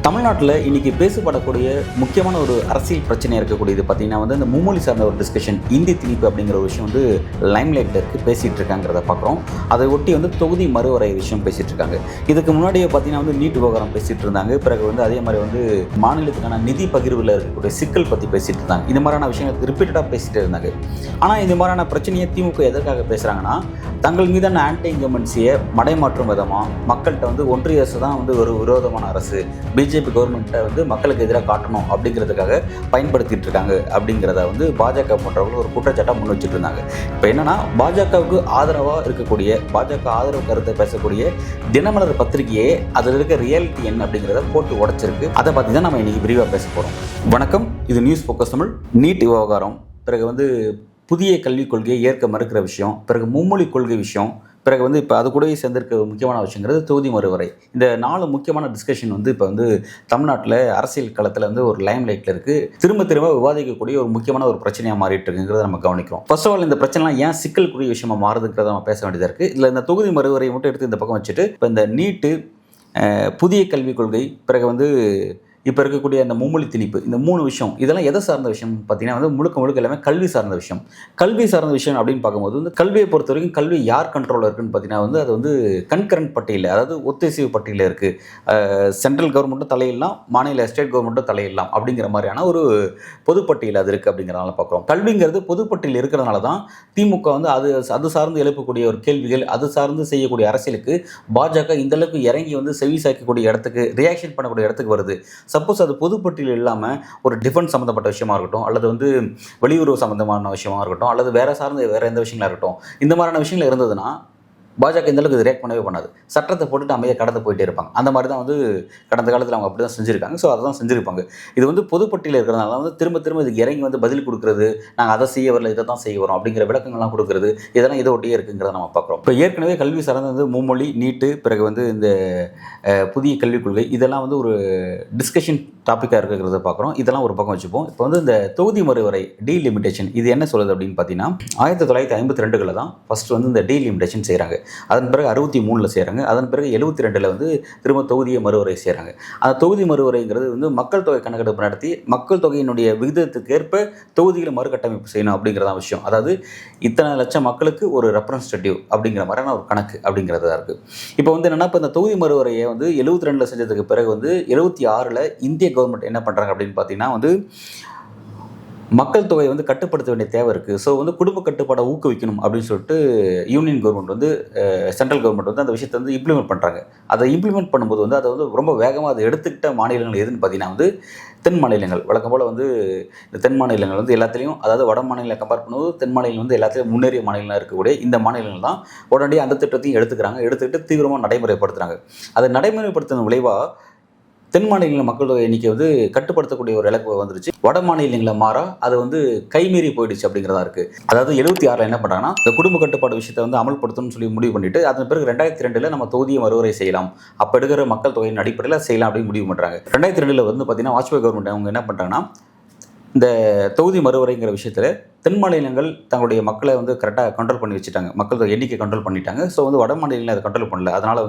தமிழ்நாட்டில் இன்றைக்கி பேசப்படக்கூடிய முக்கியமான ஒரு அரசியல் பிரச்சனையாக இருக்கக்கூடியது பார்த்திங்கன்னா இந்த மும்மொழி சார்ந்த ஒரு டிஸ்கஷன் இந்தி திணிப்பு அப்படிங்கிற ஒரு விஷயம் லைம்லைட்டில் இருக்குது பேசிகிட்டு இருக்காங்கிறத பார்க்குறோம். அதை ஒட்டி தொகுதி மறுவரை விஷயம் பேசிகிட்டு இருக்காங்க. இதுக்கு முன்னாடியே பார்த்திங்கன்னா நீட் விவகாரம் பேசிகிட்டு இருந்தாங்க. பிறகு அதே மாதிரி மாநிலத்துக்கான நிதி பகிர்வில் இருக்கக்கூடிய சிக்கல் பற்றி பேசிகிட்டு இருந்தாங்க. இந்த மாதிரியான விஷயங்கள் ரிப்பீட்டடாக பேசிகிட்டு இருந்தாங்க. ஆனால் இந்த மாதிரியான பிரச்சனையை திமுக எதற்காக பேசுகிறாங்கன்னா, தங்கள் மீதான ஆன்டி இன்கம்பன்சியை மடைமாற்றும் விதமாக மக்கள்கிட்ட ஒன்றிய அரசு தான் ஒரு விரோதமான அரசு, பிஜேபி கவர்மெண்ட்டை மக்களுக்கு எதிராக காட்டணும் அப்படிங்கிறதுக்காக பயன்படுத்திட்டு இருக்காங்க அப்படிங்கிறத பாஜக போன்றவர்கள் ஒரு குற்றச்சாட்டாக முன் வச்சுட்டு இருந்தாங்க. இப்போ என்னன்னா, பாஜகவுக்கு ஆதரவாக இருக்கக்கூடிய பாஜக ஆதரவு கருத்தை பேசக்கூடிய தினமலர் பத்திரிகையே அதில் இருக்க ரியாலிட்டி என்ன அப்படிங்கிறத போட்டு உடைச்சிருக்கு. அதை பற்றி தான் நம்ம இன்னைக்கு விரிவாக பேச போகிறோம். வணக்கம், இது நியூஸ் ஃபோக்கஸ் தமிழ். நீட் விவகாரம், பிறகு புதிய கல்விக் கொள்கையை ஏற்க மறுக்கிற விஷயம், பிறகு மும்மொழி கொள்கை விஷயம், பிறகு இப்போ அது கூடவே சேர்ந்திருக்க முக்கியமான விஷயங்கிறது தொகுதி மறுவரை. இந்த 4 முக்கியமான டிஸ்கஷன் இப்போ தமிழ்நாட்டில் அரசியல் களத்தில் ஒரு லைம் லைட்டில் இருக்குது. திரும்ப விவாதிக்கக்கூடிய ஒரு முக்கியமான ஒரு பிரச்சனையாக மாறிட்டு இருக்குங்கிறத நம்ம கவனிக்கிறோம். ஃபர்ஸ்ட் ஆஃப் ஆல், இந்த பிரச்சனைலாம் ஏன் சிக்கலுக்குரிய விஷயமா மாறுதுங்கிறத நம்ம பேச வேண்டியதாக இருக்குது. இதில் இந்த தொகுதி மறுவரை மட்டும் எடுத்து இந்த பக்கம் வச்சுட்டு, இப்போ இந்த நீட்டு, புதிய கல்விக் கொள்கை, பிறகு இப்போ இருக்கக்கூடிய அந்த மும்மொழி திணிப்பு, இந்த 3 விஷயம் இதெல்லாம் எதை சார்ந்த விஷயம் பார்த்தீங்கன்னா முழுக்க எல்லாமே கல்வி சார்ந்த விஷயம். கல்வி சார்ந்த விஷயம் அப்படின்னு பார்க்கும்போது கல்வியை பொறுத்த வரைக்கும் கல்வி யார் கண்ட்ரோலில் இருக்குன்னு பார்த்தீங்கன்னா அது கன்கரண்ட் பட்டியலில், அதாவது ஒத்திசைவு பட்டியலில் இருக்குது. சென்ட்ரல் கவர்மெண்ட்டும் தலையிடலாம், மாநில ஸ்டேட் கவர்மெண்ட்டும் தலையிடலாம் அப்படிங்கிற மாதிரியான ஒரு பொதுப்பட்டியல் அது இருக்குது அப்படிங்கிறனால பார்க்குறோம். கல்விங்கிறது பொதுப்பட்டியல் இருக்கிறதுனால தான் திமுக அது சார்ந்து எழுப்பக்கூடிய ஒரு கேள்விகள், அது சார்ந்து செய்யக்கூடிய அரசியலுக்கு பாஜக இந்தளவுக்கு இறங்கி செவி சாய்க்கக்கூடிய இடத்துக்கு, ரியாக்ஷன் பண்ணக்கூடிய இடத்துக்கு வருது. சப்போஸ் அது பொதுப்பட்டியல் இல்லாமல் ஒரு டிஃபென்ஸ் சம்மந்தப்பட்ட விஷயமா இருக்கட்டும், அல்லது வெளியுறவு சம்மந்தமான விஷயமா இருக்கட்டும், அல்லது வேறு எந்த விஷயங்களா இருக்கட்டும், இந்த மாதிரியான விஷயங்கள் இருந்ததுன்னா பாஜக இந்தளவுக்கு இது ரியாக்ட் பண்ணவே பண்ணாது. சட்டத்தை போட்டுட்டு அமைதியாக கடந்து போயிட்டே இருப்பாங்க. அந்த மாதிரி தான் கடந்த காலத்தில் அவங்க அப்படி தான் செஞ்சுருக்காங்க. ஸோ அதை தான் செஞ்சுருப்பாங்க. இது பொதுப்பட்டியல் இருக்கிறதுனால திரும்ப இதுக்கு இறங்கி பதில் கொடுக்குறது, நாங்கள் அதை செய்ய வரல, இதை தான் செய்ய வரோம் அப்படிங்கிற விளக்கங்கள்லாம் கொடுக்குறது, இதெல்லாம் இதை ஒட்டியே இருக்குங்கிறத நம்ம பார்க்குறோம். இப்போ ஏற்கனவே கல்வி சார்ந்த மும்மொழி, நீட்டு, பிறகு இந்த புதிய கல்விக் கொள்கை, இதெல்லாம் ஒரு டிஸ்கஷன் டாப்பிக்காக இருக்கிறத பார்க்குறோம். இதெல்லாம் ஒரு பக்கம் வச்சுப்போம். இப்போ இந்த தொகுதி மறுவரை, டீலிமிட்டேஷன், இது என்ன சொல்லுது அப்படின்னு பார்த்தீங்கன்னா, 1952 தான் ஃபர்ஸ்ட் இந்த டீலிமிட்டேஷன் செய்கிறாங்க. அதன் பிறகு 63 செய்கிறாங்க. அதன் பிறகு 72 திரும்ப தொகுதியை மறுவரை செய்கிறாங்க. அந்த தொகுதி மறுவரைங்கிறது மக்கள் தொகை கணக்கெடுப்பு நடத்தி மக்கள் தொகையினுடைய விகிதத்துக்கு ஏற்ப தொகுதிகளை மறுகட்டமைப்பு செய்யணும் அப்படிங்கிறதான் விஷயம். அதாவது இத்தனை லட்சம் மக்களுக்கு ஒரு ரெப்ரசன்டேட்டிவ் அப்படிங்கிற மாதிரியான ஒரு கணக்கு அப்படிங்கிறதா இருக்குது. இப்போ என்னென்னா, இப்போ இந்த தொகுதி மறுவரையை 72 செஞ்சதுக்கு பிறகு 76 இந்திய கவர்மெண்ட் என்ன பண்ணுறாங்க அப்படின்னு பார்த்தீங்கன்னா, மக்கள் தொகையை கட்டுப்படுத்த வேண்டிய தேவை இருக்குது. ஸோ குடும்ப கட்டுப்பாடை ஊக்குவிக்கணும் அப்படின்னு சொல்லிட்டு யூனியன் கவர்மெண்ட் சென்ட்ரல் கவர்மெண்ட் அந்த விஷயத்தை இம்ப்ளிமெண்ட் பண்ணுறாங்க. அதை இம்ப்ளிமெண்ட் பண்ணும்போது அதை ரொம்ப வேகமாக அதை எடுத்துக்கிட்ட மாநிலங்கள் எதுன்னு பார்த்தீங்கன்னா தென் மாநிலங்கள். வழக்கம் போல் இந்த தென் மாநிலங்கள் எல்லாத்துலேயும், அதாவது வட மாநிலங்களை கம்பேர் பண்ணும்போது தென் மாநிலம் எல்லாத்துலேயும் முன்னேறிய மாநிலங்களாக இருக்கக்கூடிய இந்த மாநிலங்கள் தான் உடனடியாக அந்த திட்டத்தையும் எடுத்துக்கிட்டு தீவிரமாக நடைமுறைப்படுத்துகிறாங்க. அதை நடைமுறைப்படுத்தின விளைவாக தென் மாநிலங்களில் மக்கள் தொகை எண்ணிக்கை கட்டுப்படுத்தக்கூடிய ஒரு இலக்கு வந்துருச்சு. வட மாநிலங்களில் மாறா அது கைமீறி போயிடுச்சு அப்படிங்கிறதா இருக்குது. அதாவது 76 என்ன பண்ணுறாங்கன்னா, இந்த குடும்ப கட்டுப்பாடு விஷயத்தை அமல்படுத்தணும்னு சொல்லி முடிவு பண்ணிட்டு, அதன் பிறகு 2002 நம்ம தொகுதியை மறுவரை செய்யலாம், அப்போ எடுக்கிற மக்கள் தொகையின் அடிப்படையில் செய்யலாம் அப்படின்னு முடிவு பண்ணுறாங்க. 2002 பார்த்தீங்கன்னா வாஜ்பாய் கவர்மெண்ட் அவங்க என்ன பண்ணுறாங்கன்னா, இந்த தொகுதி மறுவரைங்கிற விஷயத்தில் தென் மாநிலங்கள் தங்களுடைய மக்களை கரெக்டாக கண்ட்ரோல் பண்ணி வச்சுட்டாங்க, மக்கள் தொகை எண்ணிக்கை கண்ட்ரோல் பண்ணிட்டாங்க. ஸோ வட மாநிலங்கள் அதை கண்ட்ரோல் பண்ணல. அதனால்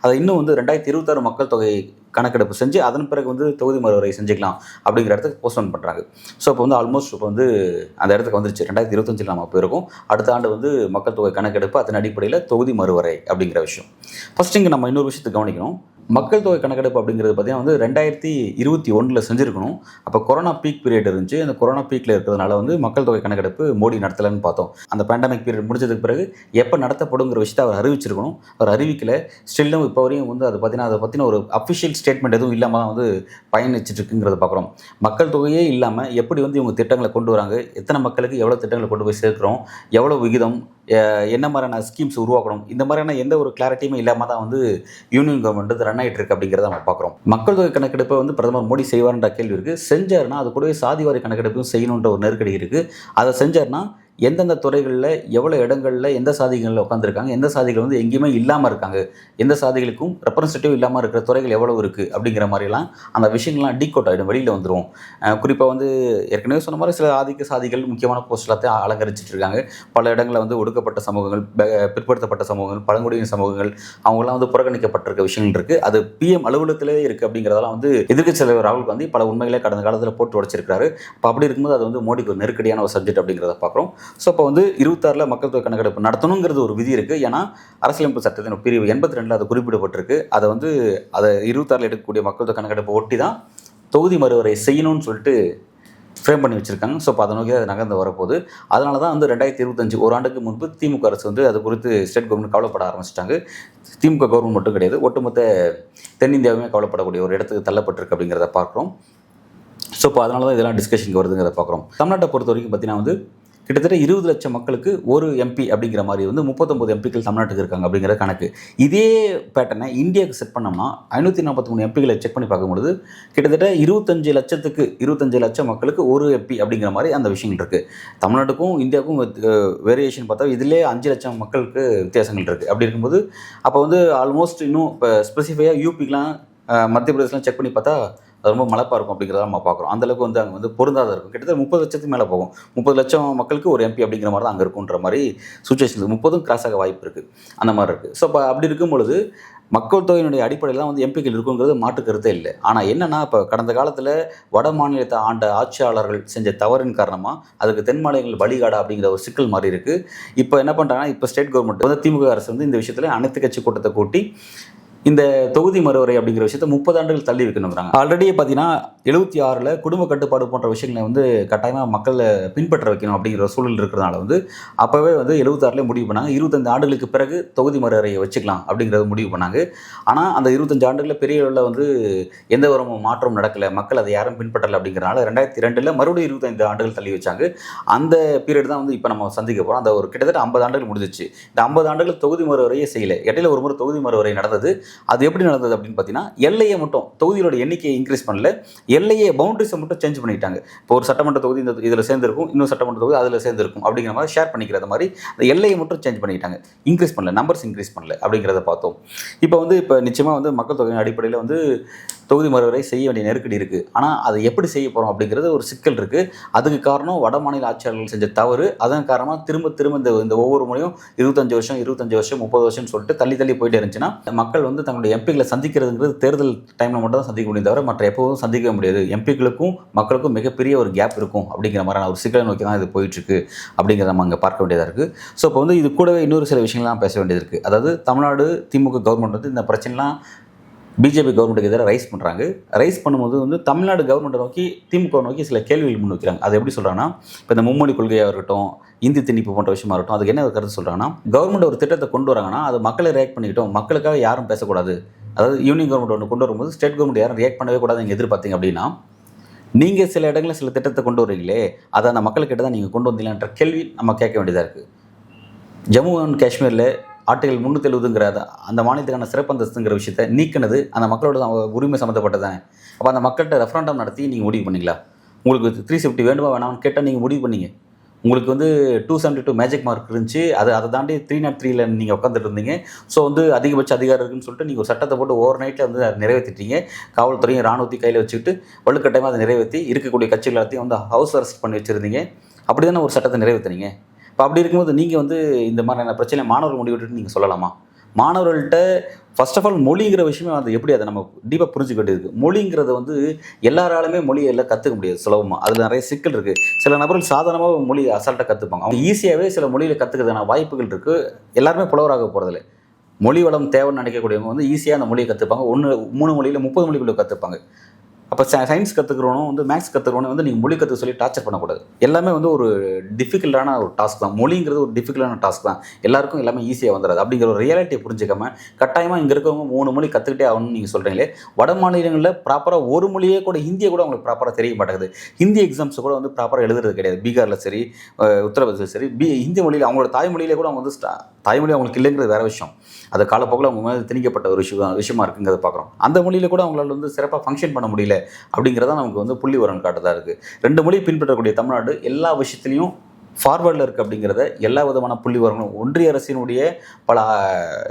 அதை இன்னும் 2026 மக்கள் தொகை கணக்கெடுப்பு செஞ்சு அதன் பிறகு தொகுதி மறுவரை செஞ்சுக்கலாம் அப்படிங்கிற இடத்துக்கு போஸ்ட்போன் பண்ணுறாங்க. ஸோ இப்போ ஆல்மோஸ்ட் இப்போ அந்த இடத்துக்கு வந்துருச்சு. 2025 நம்ம போயிருக்கோம். அடுத்த ஆண்டு மக்கள் தொகை கணக்கெடுப்பு, அதன் அடிப்படையில் தொகுதி மறுவரை அப்படிங்கிற விஷயம். ஃபர்ஸ்ட் இங்கே நம்ம இன்னொரு விஷயத்தை கவனிக்கணும். மக்கள் தொகை கணக்கெடுப்பு அப்படிங்கிறது பார்த்தீங்கன்னா 2021 செஞ்சுருக்கணும். அப்போ கொரோனா பீக் பீரியட் இருந்துச்சு. அந்த கொரோனா பீக்கில் இருக்கிறதுனால மக்கள் தொகை கணக்கெடுப்பு மோடி நடத்தலைன்னு பார்த்தோம். அந்த பேண்டமிக் பீரியட் முடிஞ்சதுக்கு பிறகு எப்போ நடத்தப்படுங்கிற விஷயத்தை அவர் அறிவிச்சிருக்கணும். அவர் அறிவிக்கலை. ஸ்டில்லும் இப்போ வரையும் அதை பற்றின ஒரு அஃபிஷியல் ஸ்டேட்மெண்ட் எதுவும் இல்லாமல் தான் பயணிச்சுட்டு இருக்குங்கிறத பார்க்குறோம். மக்கள் தொகையே இல்லாமல் எப்படி இவங்க திட்டங்களை கொண்டு வராங்க, எத்தனை மக்களுக்கு எவ்வளோ திட்டங்களை கொண்டு போய் சேர்க்குறோம், எவ்வளோ விகிதம், என்ன மாதிரியான ஸ்கீம்ஸ் உருவாக்கணும், இந்த மாதிரியான எந்த ஒரு கிளாரிட்டியுமே இல்லாமல் தான் யூனியன் கவர்மெண்ட் ரன் ஆகிட்டு இருக்கு அப்படிங்கிறத நம்ம பார்க்குறோம். மக்கள் தொகை கணக்கெடுப்பை பிரதமர் மோடி செய்வார்ன்ற கேள்வி இருக்குது. செஞ்சார்னா அது கூடவே சாதிவாரி கணக்கெடுப்பும் செய்யணுன்ற ஒரு நெருக்கடி இருக்குது. அதை செஞ்சார்னா எந்தெந்த துறைகளில் எவ்வளோ இடங்களில் எந்த சாதிகளில் உட்காந்துருக்காங்க, எந்த சாதிகள் வந்து எங்கேயுமே இல்லாமல் இருக்காங்க, எந்த சாதிகளுக்கும் ரெப்ரசன்டேட்டிவ் இல்லாமல் இருக்கிற துறைகள் எவ்வளோ இருக்குது அப்படிங்கிற மாதிரிலாம் அந்த விஷயங்கள்லாம் டீகோட் ஆகிடும், வெளியில் வந்துடும். குறிப்பாக வந்து ஏற்கனவே சொன்ன மாதிரி சில ஆதிக்க சாதிகள் முக்கியமான போஸ்ட் எல்லாத்தையும் அலங்கரிச்சிட்டு இருக்காங்க. பல இடங்களில் வந்து ஒடுக்கப்பட்ட சமூகங்கள், பிற்படுத்தப்பட்ட சமூகங்கள், பழங்குடியின சமூகங்கள் அவங்களாம் வந்து புறக்கணிக்கப்பட்டிருக்க விஷயங்கள் இருக்குது. அது பிஎம் அலுவலகத்திலே இருக்குது அப்படிங்கிறதெல்லாம் வந்து எதிர்க்கட்சி தலைவர் ராகுல் காந்தி பல உண்மைகளை கடந்த காலத்தில் போட்டு உடைச்சிருக்காரு. இப்போ அப்படி இருக்கும்போது அது வந்து மோடிக்கு ஒரு நெருக்கடியான ஒரு சப்ஜெக்ட் அப்படிங்கிறத பார்க்குறோம். ஸோ இப்போ வந்து 26 மக்கள் தொகை கணக்கெடுப்பு நடத்தணுங்கிறது ஒரு விதி இருக்குது. ஏன்னா அரசியலமைப்பு சட்டத்தின் பிரிவு 82 அது குறிப்பிடப்பட்டிருக்கு. அதை 26 எடுக்கக்கூடிய மக்கள் தொகை கணக்கெடுப்பு ஒட்டி தான் தொகுதி மறுவரை செய்யணும்னு சொல்லிட்டு ஃப்ரேம் பண்ணி வச்சுருக்காங்க. ஸோ இப்போ அதை நோக்கி அது நகர்ந்து வரப்போகுது. அதனால தான் வந்து 2025 ஒரு ஆண்டுக்கு முன்பு திமுக அரசு வந்து அது குறித்து ஸ்டேட் கவர்மெண்ட் கவலைப்பட ஆரம்பிச்சிட்டாங்க. திமுக கவர்மெண்ட் மட்டும் கிடையாது, ஒட்டுமொத்த தென்னிந்தியாவுமே கவலைப்படக்கூடிய ஒரு இடத்துக்கு தள்ளப்பட்டிருக்கு அப்படிங்கிறத பார்க்குறோம். ஸோ இப்போ அதனால தான் இதெல்லாம் டிஸ்கஷனுக்கு வருதுங்கிறத பார்க்குறோம். தமிழ்நாட்டை பொறுத்த வரைக்கும் பார்த்தீங்கன்னா வந்து கிட்டத்தட்ட 20 லட்சம் மக்களுக்கு ஒரு எம்பி அப்படிங்கிற மாதிரி வந்து 39 எம்பிக்கள் தமிழ்நாட்டுக்கு இருக்காங்க அப்படிங்கிற கணக்கு. இதே பேட்டர்னை இந்தியாவுக்கு செட் பண்ணோம்னா 543 எம்பிகளை செக் பண்ணி பார்க்கும்பொழுது கிட்டத்தட்ட 25 லட்சம் மக்களுக்கு ஒரு எம்பி அப்படிங்கிற மாதிரி அந்த விஷயங்கள் இருக்குது. தமிழ்நாட்டுக்கும் இந்தியாவுக்கும் வேரியேஷன் பார்த்தா இதிலே 5 லட்சம் மக்களுக்கு வித்தியாசங்கள் இருக்குது. அப்படி இருக்கும்போது அப்போ வந்து ஆல்மோஸ்ட் இன்னும் இப்போ ஸ்பெசிஃபையாக யூபிக்கெலாம் மத்திய பிரதேசலாம் செக் பண்ணி பார்த்தா அது ரொம்ப மலைப்பாக இருக்கும் அப்படிங்கிறத நம்ம பார்க்குறோம். அந்தளவுக்கு வந்து அங்கே வந்து பொருந்தாத இருக்கும். கிட்டத்தட்ட 30 லட்சத்துக்கு மேலே போகும். 30 லட்சம் மக்களுக்கு ஒரு எம்பி அப்படிங்கிற மாதிரி தான் அங்கே இருக்குன்ற மாதிரி சுச்சுவேஷன் 30ம் கிராஸ் ஆக வாய்ப்பு இருக்குது. அந்த மாதிரி இருக்குது. ஸோ இப்போ அப்படி இருக்கும் பொழுது மக்கள் தொகையினுடைய அடிப்படையில் வந்து எம்பிக்கள் இருக்குங்கிறது மாற்று கருத்தே இல்லை. ஆனால் என்னென்னா இப்போ கடந்த காலத்தில் வட மாநிலத்தை ஆண்ட ஆட்சியாளர்கள் செஞ்ச தவறின் காரணமாக அதுக்கு தென் மாநிலங்கள் வழிகாடா அப்படிங்கிற ஒரு சிக்கல் மாதிரி இருக்குது. இப்போ என்ன பண்ணுறாங்கன்னா இப்போ ஸ்டேட் கவர்மெண்ட் வந்து திமுக அரசு வந்து இந்த விஷயத்தில் அனைத்து கட்சி கூட்டத்தை கூட்டி இந்த தொகுதி மறுவரை அப்படிங்கிற விஷயத்தை 30 ஆண்டுகள் தள்ளி வைக்கணுங்கிறாங்க. ஆல்ரெடி பார்த்தீங்கன்னா 76ல் குடும்ப கட்டுப்பாடு போன்ற விஷயங்களை வந்து கட்டாயமாக மக்களை பின்பற்ற வைக்கணும் அப்படிங்கிற சூழல் இருக்கிறதுனால வந்து அப்போவே வந்து 76லே முடிவு பண்ணாங்க. 25 ஆண்டுகளுக்கு பிறகு தொகுதி மறுவரையை வச்சுக்கலாம் அப்படிங்கிறத முடிவு பண்ணாங்க. ஆனால் அந்த 25 ஆண்டுகளில் பெரிய அளவில் வந்து எந்த ஒரு மாற்றமும் நடக்கலை, மக்கள் அதை யாரும் பின்பற்றலை அப்படிங்கிறனால 2002ல் மறுபடியும் 25 ஆண்டுகள் தள்ளி வச்சாங்க. அந்த பீரியட் தான் வந்து இப்போ நம்ம சந்திக்க போகிறோம். அந்த ஒரு கிட்டத்தட்ட 50 ஆண்டுகள் முடிஞ்சிச்சு. இந்த 50 ஆண்டுகள் தொகுதி மறுவரையே செய்யலை. இடையில ஒரு முறை தொகுதி மறுவரை நடந்தது. அது எப்படி நடந்தது அப்படின்னு பார்த்தீங்கன்னா எல்லையை மட்டும் தொகுதியோட எண்ணிக்கையை இன்க்ரீஸ் பண்ணல, எல்லையை பவுண்டரிஸை மட்டும் சேஞ்ச் பண்ணிட்டாங்க. இப்போ ஒரு சட்டமன்ற தொகுதி இந்த இதில் சேர்ந்துருக்கும், இன்னொரு சட்டமன்ற தொகுதி அதில் சேர்ந்துருக்கும் அப்படிங்கிற மாதிரி ஷேர் பண்ணிக்கிற மாதிரி அந்த எல்லையை மட்டும் சேஞ்ச் பண்ணிட்டாங்க. இன்க்ரீஸ் பண்ணல, நம்பர்ஸ் இன்க்ரீஸ் பண்ணல அப்படிங்கிறத பார்த்தோம். இப்போ நிச்சயமாக வந்து மக்கள் தொகையின் அடிப்படையில் வந்து தொகுதி மறுவரை செய்ய வேண்டிய நெருக்கடி இருக்குது. ஆனால் அதை எப்படி செய்ய போகிறோம் அப்படிங்கிறது ஒரு சிக்கல் இருக்குது. அதுக்கு காரணம் வட மாநில ஆட்சியாளர்கள் செஞ்ச தவறு. அதன் காரணமாக திரும்ப இந்த ஒவ்வொரு முறையும் 25 வருஷம் 30 வருஷம் சொல்லிட்டு தள்ளி போயிட்டே இருந்துச்சுன்னா மக்கள் வந்து தங்களுடைய எம்பிக்களை சந்திக்கிறதுங்கிறது தேர்தல் டைமில் மட்டும் தான் சந்திக்க முடியும் தவிர மற்ற எப்போதும் சந்திக்க முடியாது. எம்பிக்களுக்கும் மக்களுக்கும் மிகப்பெரிய ஒரு கேப் இருக்கும் அப்படிங்கிற மாதிரியான ஒரு சிக்கலை நோக்கி தான் இது போயிட்டுருக்கு அப்படிங்கிறத நம்ம அங்கே பார்க்க வேண்டியதாக இருக்குது. ஸோ இப்போ வந்து இது கூடவே இன்னொரு சில விஷயங்கள்லாம் பேச வேண்டியது இருக்குது. அதாவது தமிழ்நாடு திமுக கவர்மெண்ட் வந்து இந்த பிரச்சனைலாம் பிஜேபி கவர்மெண்ட்டுக்கு எதிராக ரைஸ் பண்ணுறாங்க. ரைஸ் பண்ணும்போது வந்து தமிழ்நாடு கவர்மெண்ட்டை நோக்கி திமுக நோக்கி சில கேள்விகள் முன் வைக்கிறாங்க. அது எப்படி சொல்கிறாங்கன்னா, இப்போ இந்த மும்மொழி கொள்கையாக இருக்கட்டும், இந்தி திணிப்பு போன்ற விஷயமா இருக்கட்டும், அதுக்கு என்ன கருத்து சொல்கிறாங்கன்னா, கவர்மெண்ட் ஒரு திட்டத்தை கொண்டு வராங்கன்னா அது மக்களை ரியாக்ட் பண்ணிக்கிட்டோம், மக்களுக்காக யாரும் பேசக்கூடாது. அதாவது யூனியன் கவர்மெண்ட் ஒன்று கொண்டு வரும்போது ஸ்டேட் கவர்மெண்ட் யாரும் ரியாக்ட் பண்ணவே கூடாது நீங்கள் எதிர்பார்த்தீங்க அப்படின்னா, நீங்கள் சில இடங்களில் சில திட்டத்தை கொண்டு வரீங்களே அதை அந்த மக்கள்கிட்ட தான் நீங்கள் கொண்டு வந்தீங்கன்ற கேள்வி நம்ம கேட்க வேண்டியதாக இருக்குது. ஜம்மு அண்ட் காஷ்மீரில் ஆர்டிகல் 370ங்கிற அந்த மாநிலத்துக்கான சிறப்பு அந்தஸ்துங்கிற விஷயத்தை நீக்கினது அந்த மக்களோட உரிமை சம்மந்தப்பட்டதானே. அப்போ அந்த மக்கள்கிட்ட ரெஃபரண்டம் நடத்தி நீங்கள் முடிவு பண்ணிங்களா? உங்களுக்கு 370 வேண்டுமா வேணாம்னு கேட்டால் நீங்கள் முடிவு பண்ணீங்க. உங்களுக்கு வந்து 272 மேஜிக் மார்க் இருந்துச்சு, அதை தாண்டி 303ல் நீங்கள் உட்காந்துட்டு இருந்தீங்க. ஸோ வந்து அதிகபட்ச அதிகாரம் இருக்குன்னு சொல்லிட்டு நீங்கள் ஒரு சட்டத்தை போட்டு ஓவர் நைட்டில் வந்து அதை நிறைவேற்றிட்டீங்க. காவல்துறையும் ராணுவத்தையும் கையில் வச்சுக்கிட்டு வலுக்கட்டாயமாக அதை நிறைவேற்றி இருக்கக்கூடிய கட்சிகள் எல்லாத்தையும் வந்து ஹவுஸ் அரெஸ்ட் பண்ணி வச்சுருந்தீங்க. அப்படி தானே ஒரு சட்டத்தை நிறைவேற்றினீங்க. இப்போ அப்படி இருக்கும்போது நீங்கள் வந்து இந்த மாதிரியான பிரச்சனை மாணவர்கள் முடிவிட்டு நீங்கள் சொல்லலாமா? மாணவர்கள்ட்ட ஃபர்ஸ்ட் ஆஃப் ஆல் மொழிங்கிற விஷயமே வந்து எப்படி அதை நம்ம டீப்பாக புரிஞ்சுக்க வேண்டியது. மொழிங்கிறது வந்து எல்லாராலுமே மொழியை எல்லாம் கற்றுக்க முடியாது சுலபமாக. அதில் நிறைய சிக்கல் இருக்குது. சில நபர்கள் சாதாரணமாக மொழி அசால்ட்டாக கற்றுப்பாங்க. அவங்க ஈஸியாகவே சில மொழியில் கற்றுக்கிறதுக்கான வாய்ப்புகள் இருக்குது. எல்லாருமே புலவராக போகிறதில்ல. மொழி வளம் தேவைன்னு நினைக்கக்கூடியவங்க வந்து ஈஸியாக அந்த மொழியை கற்றுப்பாங்க. 3 மொழியில் 30 மொழிக்குள்ளே கற்றுப்பாங்க. அப்போ சயின்ஸ் கற்றுக்கிறவனும் வந்து மேக்ஸ் கற்றுக்கிறவனும் வந்து நீங்கள் மொழி கற்றுக்க சொல்லி டார்ச்சர் பண்ணக்கூடாது. எல்லாமே வந்து ஒரு டிஃபிகல்ட்டான ஒரு டாஸ்க் தான். மொழிங்கிறது ஒரு டிஃபிகல்ட்டான டாஸ்க் தான். எல்லாருக்கும் எல்லாமே ஈஸியாக வந்துடாது. அப்படிங்கிற ஒரு ரியாலிட்டியை புரிஞ்சுக்காம கட்டாயமாக இங்கே இருக்கவங்க 3 மொழி கற்றுக்கிட்டே ஆகணும்னு நீங்கள் சொல்கிறீங்களே. வட மாநிலங்களில் ப்ராப்பராக ஒரு மொழியே கூட ஹிந்தியை கூட அவங்களுக்கு ப்ராப்பராக தெரிய மாட்டேங்குது. ஹிந்தி எக்ஸாம்ஸ் கூட வந்து ப்ராப்பராக எழுதுறது கிடையாது. பீகாரில் சரி, உத்தரப்பிரதேசம் சரி, ஹிந்தி மொழியில் அவங்களோட தாய்மொழியிலே கூட அவங்க வந்து தாய்மொழி அவங்களுக்கு இல்லைங்கிறது வேறு விஷயம். அது காலப்போக்கில் அவங்க மேலே திணிக்கப்பட்ட ஒரு விஷயமா இருக்குங்கிறத பார்க்குறோம். அந்த மொழியில் கூட அவங்களால வந்து சிறப்பாக ஃபங்க்ஷன் பண்ண முடியல அப்படிங்கிறத நமக்கு வந்து புள்ளி வரன் காட்டுதான் இருக்குது. 2 மொழி பின்பற்றக்கூடிய தமிழ்நாடு எல்லா விஷயத்துலையும் ஃபார்வர்டில் இருக்குது அப்படிங்கிறத எல்லா விதமான புள்ளி விவரங்களும் ஒன்றிய அரசினுடைய பல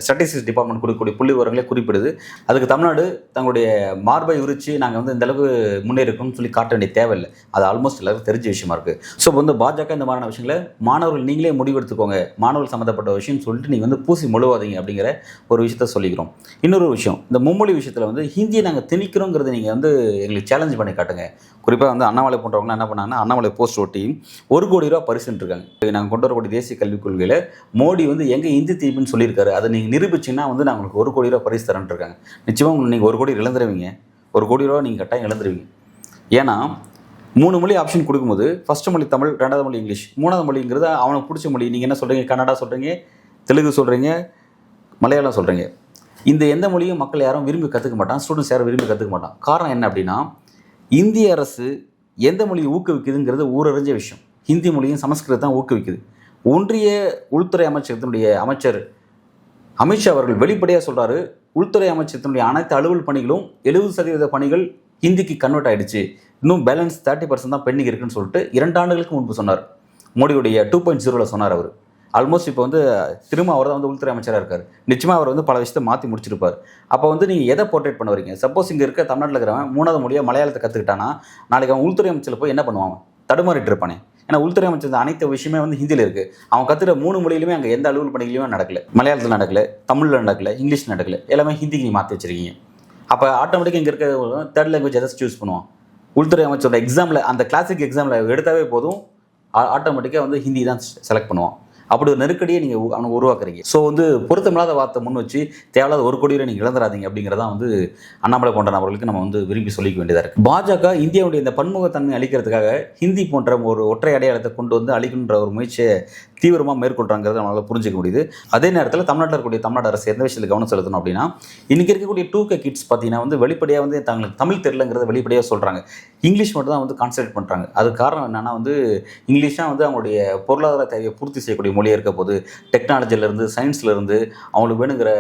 ஸ்டாட்டிஸ்டிக்ஸ் டிபார்ட்மெண்ட் கொடுக்கக்கூடிய புள்ளி விவரங்களே குறிப்பிடுது. அதுக்கு தமிழ்நாடு தங்களுடைய மார்பை உரிச்சு நாங்கள் வந்து இந்த அளவு முன்னேறிக்கணும்னு சொல்லி காட்ட வேண்டிய தேவையில்லை. அது ஆல்மோஸ்ட் எல்லாருக்கும் தெரிஞ்ச விஷயமா இருக்குது. ஸோ வந்து பாஜக இந்த மாதிரியான விஷயங்களை மாணவர்கள் நீங்களே முடிவெடுத்துக்கோங்க, மாணவர்கள் சம்மந்தப்பட்ட விஷயம்னு சொல்லிட்டு நீங்கள் வந்து பூசி முழுவாதீங்க அப்படிங்கிற ஒரு விஷயத்த சொல்லிக்கிறோம். இன்னொரு விஷயம், இந்த மும்மொழி விஷயத்தில் வந்து ஹிந்தியை நாங்கள் திணிக்கிறோங்கிறத நீங்கள் வந்து எங்களுக்கு சேலஞ்ச் பண்ணி காட்டுங்க. குறிப்பாக வந்து அண்ணாமலை போன்றவங்களாம் என்ன பண்ணாங்கன்னா, அண்ணாமலை போஸ்ட் ஒட்டி 1 கோடி ரூபா பரிசுன்னு இருக்காங்க. நாங்கள் கொண்டு வரக்கூடிய தேசிய கல்விக் கொள்கையில் மோடி வந்து எங்கே இந்தி தீர்ப்புன்னு சொல்லியிருக்காரு, அதை நீங்கள் நிரூபிச்சிங்கன்னா வந்து நான் உங்களுக்கு 1 கோடி ரூபா பரிசு தரேன் இருக்காங்க. நிச்சயமாக உங்களுக்கு நீங்கள் 1 கோடி இழந்துருவீங்க. 1 கோடி ரூபா நீங்கள் கட்டாயம் இழந்துருவீங்க. ஏன்னா 3 மொழி ஆப்ஷன் கொடுக்கும்போது ஃபஸ்ட்டு மொழி தமிழ், 2வது மொழி இங்கிலீஷ், 3வது மொழிங்கிறது அவனுக்கு பிடிச்ச மொழி. நீங்கள் என்ன சொல்கிறீங்க? கன்னடா சொல்கிறீங்க, தெலுங்கு சொல்கிறீங்க, மலையாளம் சொல்கிறீங்க. இந்த எந்த மொழியும் மக்கள் யாரும் விரும்பி கற்றுக்க மாட்டான், ஸ்டூடெண்ட்ஸ் யாரும் விரும்பி கற்றுக்க மாட்டான். காரணம் என்ன அப்படின்னா, இந்திய அரசு எந்த மொழியை ஊக்குவிக்குதுங்கிறது ஊரறிஞ்ச விஷயம். ஹிந்தி மொழியும் சமஸ்கிருதம் தான் ஊக்குவிக்குது. ஒன்றிய உள்துறை அமைச்சகத்தினுடைய அமைச்சர் அமித்ஷா அவர்கள் வெளிப்படையாக சொல்கிறாரு, உள்துறை அமைச்சகத்தினுடைய அனைத்து அலுவல் பணிகளும் 70% பணிகள் ஹிந்திக்கு கன்வெர்ட் ஆகிடுச்சு, இன்னும் பேலன்ஸ் 30% தான் பெண்டிங் இருக்குன்னு சொல்லிட்டு 2 ஆண்டுகளுக்கு முன்பு சொன்னார். மோடியுடைய 2.0 சொன்னார் அவர். ஆல்மோஸ்ட் இப்போ வந்து திரும்ப அவர் தான் வந்து உள்துறை அமைச்சராக இருக்கார். நிச்சயமாக அவர் வந்து பல விஷயத்தை மாற்றி முடிச்சிருப்பார். அப்போ வந்து நீங்கள் எதை போர்ட்ரேட் பண்ண வரீங்க? சப்போஸ் இங்கே இருக்க தமிழ்நாட்டில் இருக்கிறவன் 3வது மொழியாக மலையாளத்தை கற்றுக்கிட்டானா நாளைக்கு அவன் உள்துறை அமைச்சரில் போய் என்ன பண்ணுவான்? தடுமாறிட்டு இருப்பானே. ஏன்னா உள்துறை அமைச்சர் அனைத்து விஷயமே வந்து ஹிந்தியில் இருக்குது. அவன் கற்றுற 3 மொழியிலுமே அங்கே எந்த அலுவல் பணிகளையுமே நடக்கல. மலையாளத்தில் நடக்கல, தமிழில் நடக்கல, இங்கிலீஷ் நடக்கல, எல்லாமே ஹிந்திக்கு நீங்கள் மாற்றி வச்சிருக்கீங்க. அப்போ ஆட்டோமேட்டிக்காக இங்கே இருக்க 3rd லாங்குவேஜ் எதாச்சும் சூஸ் பண்ணுவான். உள்துறை அமைச்சரோட எக்ஸாமில், அந்த கிளாசிக் எக்ஸாமில் எடுத்தாவே போதும், ஆட்டோமேட்டிக்காக வந்து ஹிந்தி தான் செலக்ட் பண்ணுவான். அப்படி ஒரு நெருக்கடியை நீங்கள் அவனுக்கு உருவாக்குறீங்க. ஸோ வந்து பொருத்தமில்லாத வார்த்தை முன் வச்சு தேவையில்லாத 1 கோடி ரூபாய் நீங்கள் இழந்துடாதீங்க அப்படிங்கிறதான் வந்து அண்ணாமலை போன்ற நபர்களுக்கு நம்ம வந்து விரும்பி சொல்லிக்க வேண்டியதாக இருக்குது. பாஜக இந்தியாவுடைய இந்த பன்முகத்தன்மை அளிக்கிறதுக்காக ஹிந்தி போன்ற ஒரு ஒற்றை அடையாளத்தை கொண்டு வந்து அளிக்கின்ற ஒரு முயற்சியை தீவிரமாக மேற்கொள்கிறாங்கிறத நம்மளால் புரிஞ்சிக்க முடியுது. அதே நேரத்தில் தமிழ்நாட்டில் இருக்கக்கூடிய தமிழ்நாடு அரசு எந்த விஷயத்தில் கவனம் செலுத்தணும் அப்படின்னா, இன்றைக்கி இருக்கக்கூடிய 2K கிட்ஸ் பார்த்தீங்கன்னா வந்து வெளிப்படையாக வந்து தங்களுக்கு தமிழ் தெரியலங்கிறத வெளிப்படையாக சொல்கிறாங்க. இங்கிலீஷ் மட்டும் தான் வந்து கான்சன்ட்ரேட் பண்ணுறாங்க. அது காரணம் என்னென்னா வந்து இங்கிலீஷாக வந்து அவங்களுடைய பொருளாதார தேவையை பூர்த்தி செய்யக்கூடிய மொழியாக இருக்க போது, டெக்னாலஜிலேருந்து சயின்ஸ்லேருந்து அவங்களுக்கு வேணுங்கிற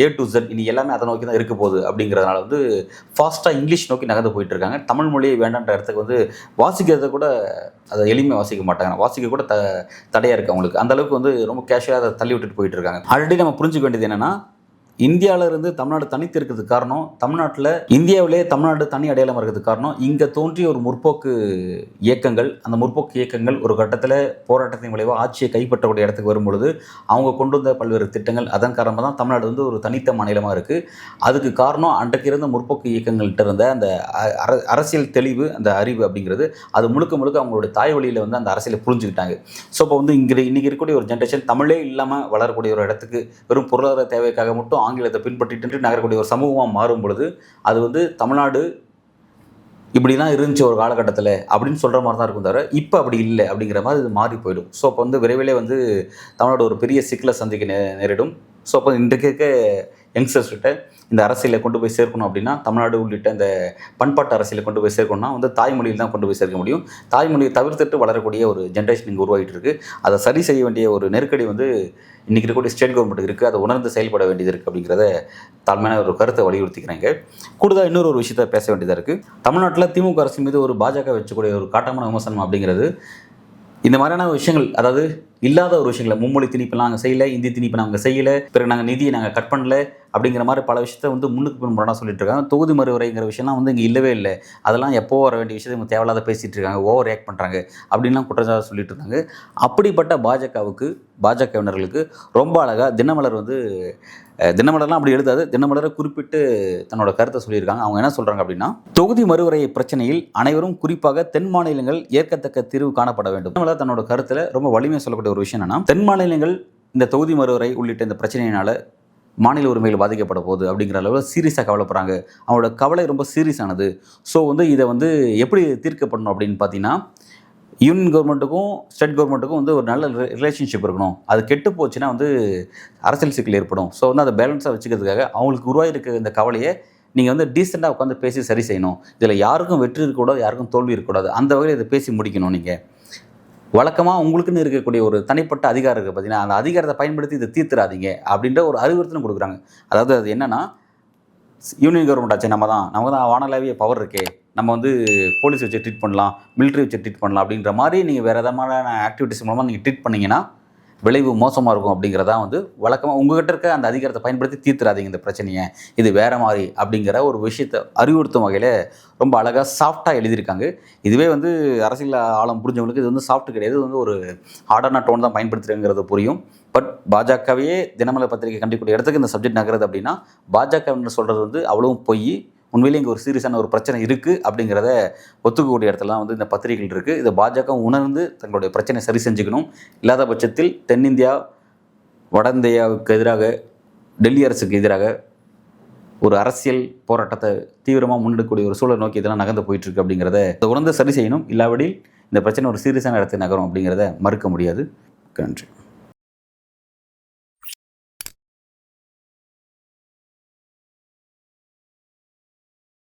A to Z இனி எல்லாமே அதை நோக்கி தான் இருக்க போகுது. அப்படிங்கிறதுனால வந்து ஃபாஸ்ட்டாக இங்கிலீஷ் நோக்கி நகர்ந்து போயிட்டு இருக்காங்க. தமிழ் மொழியை வேண்டான்ற இடத்துக்கு வந்து வாசிக்கிறத கூட அதை எளிமையாக வாசிக்க மாட்டாங்க. வாசிக்க கூட தடையாக இருக்குது அவங்களுக்கு. அந்தளவுக்கு வந்து ரொம்ப கேஷுவலாக அதை தள்ளி விட்டுட்டு போயிட்டு இருக்காங்க. ஆல்ரெடி நம்ம புரிஞ்சுக்க வேண்டியது என்னென்னா, இந்தியாவிலிருந்து தமிழ்நாடு தனித்து இருக்கிறதுக்கு காரணம், தமிழ்நாட்டில் இந்தியாவிலே தமிழ்நாடு தனி அடையாளம் இருக்கிறதுக்கு காரணம், இங்கே தோன்றிய ஒரு முற்போக்கு இயக்கங்கள். அந்த முற்போக்கு இயக்கங்கள் ஒரு கட்டத்தில் போராட்டத்தின் விளைவாக ஆட்சியை கைப்பற்றக்கூடிய இடத்துக்கு வரும்பொழுது அவங்க கொண்டு வந்த பல்வேறு திட்டங்கள், அதன் காரணமாக தான் தமிழ்நாடு வந்து ஒரு தனித்த மாநிலமாக இருக்குது. அதுக்கு காரணம் அன்றைக்கு இருந்த முற்போக்கு இயக்கங்கள்கிட்ட இருந்த அந்த அரசியல் தெளிவு, அந்த அறிவு அப்படிங்கிறது, அது முழுக்க முழுக்க அவங்களுடைய தாய் வழியில் வந்து அந்த அரசியலை புரிஞ்சுக்கிட்டாங்க. ஸோ இப்போ வந்து இன்றைக்கி இருக்கக்கூடிய ஒரு ஜென்ரேஷன் தமிழே இல்லாமல் வளரக்கூடிய ஒரு இடத்துக்கு வெறும் பொருளாதார தேவைக்காக மட்டும் ஆங்கிலத்தை பின்பற்றிட்டு நகரக்கூடிய ஒரு சமூகமாக மாறும் பொழுது, அது வந்து தமிழ்நாடு இப்படிலாம் இருந்துச்சு ஒரு காலகட்டத்தில் அப்படின்னு சொல்கிற மாதிரி தான் இருக்கும் தவிர, இப்போ அப்படி இல்லை அப்படிங்கிற மாதிரி இது மாறி போயிடும். ஸோ அப்போ வந்து விரைவிலே வந்து தமிழ்நாடு ஒரு பெரிய சிக்கலை சந்திக்க நேரிடும். ஸோ அப்போ இன்றைக்கு இருக்க யங்ஸ்டர்ஸ்கிட்ட இந்த அரசியலை கொண்டு போய் சேர்க்கணும் அப்படின்னா, தமிழ்நாடு உள்ளிட்ட இந்த பண்பாட்டு அரசியலை கொண்டு போய் சேர்க்கணும்னா வந்து தாய்மொழியில் தான் கொண்டு போய் சேர்க்க முடியும். தாய்மொழியை தவிர்த்துட்டு வளரக்கூடிய ஒரு ஜென்ரேஷன் இங்கே உருவாகிட்டு இருக்குது. அதை சரி செய்ய வேண்டிய ஒரு நெருக்கடி வந்து இன்றைக்கி இருக்கக்கூடிய ஸ்டேட் கவர்மெண்ட்டுக்கு இருக்குது. அதை உணர்ந்து செயல்பட வேண்டியது இருக்குது அப்படிங்கிறத தாழ்மையான ஒரு கருத்தை வலியுறுத்திக்கிறாங்க. கூடுதலாக இன்னொரு விஷயத்தை பேச வேண்டியதாக இருக்குது. தமிழ்நாட்டில் திமுக அரசு மீது ஒரு பாஜக வச்சக்கூடிய ஒரு காட்டமான விமர்சனம் அப்படிங்கிறது இந்த மாதிரியான விஷயங்கள், அதாவது இல்லாத ஒரு விஷயங்களை, மும்மொழி திணிப்பெல்லாம் நாங்கள் செய்யலை, இந்தி திணிப்பு நாங்கள் செய்யலை, பிறகு நாங்கள் நிதியை நாங்கள் கட் பண்ணல அப்படிங்கிற மாதிரி பல விஷயத்தை வந்து முன்னுக்கு முன்னாடி சொல்லிட்டு இருக்காங்க. தொகுதி மறுவரைங்கிற விஷயம்லாம் வந்து இங்கே இல்லவே இல்லை, அதெல்லாம் எப்போ வர வேண்டிய விஷயத்தை இவங்க தேவையில்லாத பேசிகிட்டு இருக்காங்க, ஓவர் ரியாக்ட் பண்ணுறாங்க அப்படின்லாம் குற்றச்சாட்டு சொல்லிட்டு இருந்தாங்க. அப்படிப்பட்ட பாஜகவினர்களுக்கு ரொம்ப அழகாக தினமலர்லாம் அப்படி எழுதாது, தினமலரை குறிப்பிட்டு தன்னோட கருத்தை சொல்லியிருக்காங்க. அவங்க என்ன சொல்கிறாங்க அப்படின்னா, தொகுதி மறுவரை பிரச்சனையில் அனைவரும் குறிப்பாக தென் மாநிலங்கள் ஏற்கத்தக்க தீர்வு காணப்பட வேண்டும். தினமலர் தன்னோட கருத்தில் ரொம்ப வலிமையாக சொல்லக்கூடிய ஒரு விஷயம் என்னன்னா, தென் மாநிலங்கள் இந்த தொகுதி மறுவரை உள்ளிட்ட இந்த பிரச்சனையினால மாநில உரிமைகள் பாதிக்கப்பட போகுது அப்படிங்கிற அளவில் சீரியஸாக கவலைப்படுறாங்க. அவங்களோட கவலை ரொம்ப சீரியஸானது. ஸோ வந்து இதை வந்து எப்படி தீர்க்கப்படணும் அப்படின்னு பார்த்தீங்கன்னா, யூனியன் கவர்மெண்ட்டுக்கும் ஸ்டேட் கவர்மெண்ட்டுக்கும் வந்து ஒரு நல்ல ரிலேஷன்ஷிப் இருக்கணும். அது கெட்டு போச்சுன்னா வந்து அரசியல் சிக்கல் ஏற்படும். ஸோ வந்து அதை பேலன்ஸாக வச்சுக்கிறதுக்காக அவங்களுக்கு உருவாகிருக்க இந்த கவலையை நீங்கள் வந்து டீசெண்டாக உட்காந்து பேசி சரி செய்யணும். இதில் யாருக்கும் வெற்றி இருக்கக்கூடாது, யாருக்கும் தோல்வி இருக்கக்கூடாது. அந்த வகையில் இதை பேசி முடிக்கணும். நீங்கள் வழக்கமாக உங்களுக்குன்னு இருக்கக்கூடிய ஒரு தனிப்பட்ட அதிகாரம் இருக்குது பார்த்தீங்கன்னா, அந்த அதிகாரத்தை பயன்படுத்தி இதை தீர்த்துறாதீங்க அப்படின்ற ஒரு அறிவுறுத்தலும் கொடுக்குறாங்க. அதாவது அது என்னென்னா, யூனியன் கவர்மெண்ட் ஆச்சு, நமக்கு தான் வானளாவிய பவர் இருக்கே, நம்ம வந்து போலீஸ் வச்சு ட்ரீட் பண்ணலாம், மிலிட்ரி வச்சு ட்ரீட் பண்ணலாம் அப்படின்ற மாதிரி நீங்கள் வேறு விதமான ஆக்டிவிட்டிஸ் மூலமாக நீங்கள் ட்ரீட் பண்ணிங்கன்னா விளைவு மோசமாக இருக்கும் அப்படிங்கிறதான் வந்து வழக்கமாக உங்கள்கிட்ட இருக்க அந்த அதிகாரத்தை பயன்படுத்தி தீர்த்துறாதீங்க இந்த பிரச்சனையை, இது வேறு மாதிரி அப்படிங்கிற ஒரு விஷயத்தை அறிவுறுத்தும் வகையில் ரொம்ப அழகாக சாஃப்டாக எழுதியிருக்காங்க. இதுவே வந்து அரசியல் ஆழம் புரிஞ்சவங்களுக்கு இது வந்து சாஃப்ட் கிடையாது, இது வந்து ஒரு ஹார்டான டோன் தான் பயன்படுத்துகிறங்கிறது புரியும். பட் பாஜகவையே தினமலர் பத்திரிகை கண்டிக்கக்கூடிய இடத்துக்கு இந்த சப்ஜெக்ட் நகருது அப்படின்னா பாஜகன்னு சொல்கிறது வந்து அவ்வளவும் பொய், உண்மையிலே இங்கே ஒரு சீரியஸான ஒரு பிரச்சனை இருக்குது அப்படிங்கிறத ஒத்துக்கக்கூடிய இடத்துல தான் வந்து இந்த பத்திரிகைகள் இருக்குது. இதை பாஜக உணர்ந்து தங்களுடைய பிரச்சனை சரி செஞ்சுக்கணும். இல்லாத பட்சத்தில் தென்னிந்தியா வட இந்தியாவுக்கு எதிராக டெல்லி அரசுக்கு எதிராக ஒரு அரசியல் போராட்டத்தை தீவிரமாக முன்னெடுக்கக்கூடிய ஒரு சூழல் நோக்கி இதெல்லாம் நகர்ந்து போயிட்டுருக்கு அப்படிங்கிறத உணர்ந்து சரி செய்யணும். இல்லாவிடில் இந்த பிரச்சனை ஒரு சீரியஸான இடத்துக்கு நகரும் அப்படிங்கிறத மறுக்க முடியாது. நன்றி.